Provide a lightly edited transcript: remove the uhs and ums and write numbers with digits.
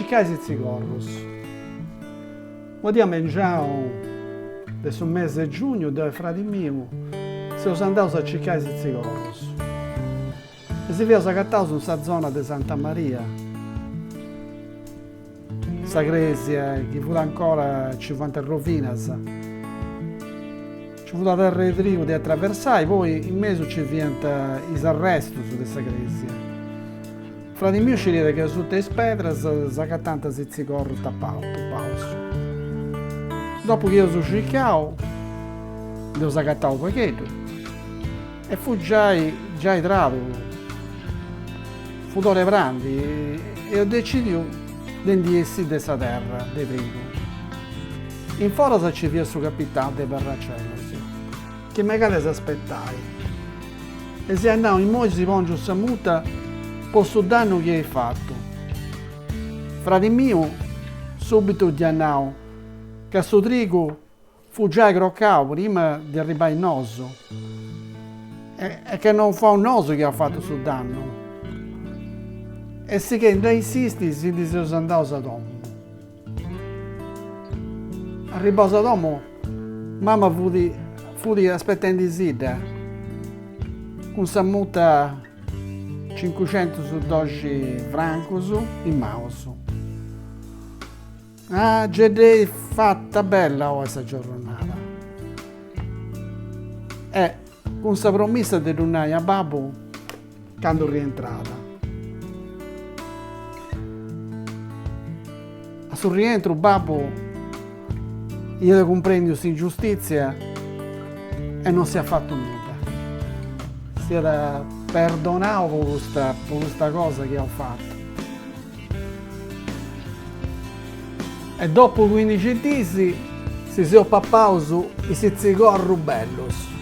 cercare i zigorros. Abbiamo mangiato adesso un mese di giugno dove frati mio siamo andati a cercare i zigorros. E si via sagattato in questa zona di Santa Maria. Questa gresia che fu ancora 50 rovinas. Ci fu la terra di trigo di attraversare, poi in mezzo ci diventa l'arresto su questa gresia. Frati mio ci dice che su te pedre sagattante si zigorro tappato, pauso. Dopo che io sono cercato, devo sagattare un pachetto e fu già entrato, fu d'ore grandi e ho deciso di essere questa terra, di trigo. In fora ci via su capitale di Barracello, che magari si aspettai. E se andavo in modo si ponge questa muta, posso danno che hai fatto. Frati mio, subito gli andavo, che sto trigo fu già croccato prima di arrivare in noso. E che non fa un noso che ha fatto sul danno. E se che non insisti, si dice che andato a domo. Arrivato a domo, mamma fu di aspettando di sida, con sa muta 500 su 12 francos in mouse. Ah, già fatta bella questa giornata. E con questa promessa di tornare a babbo quando rientrata. A sul rientro babbo io comprendo questa ingiustizia e non si è fatto nulla. Si era perdonato per questa cosa che ho fatto. E dopo 15 mesi si è pappato e si zigorro bellos.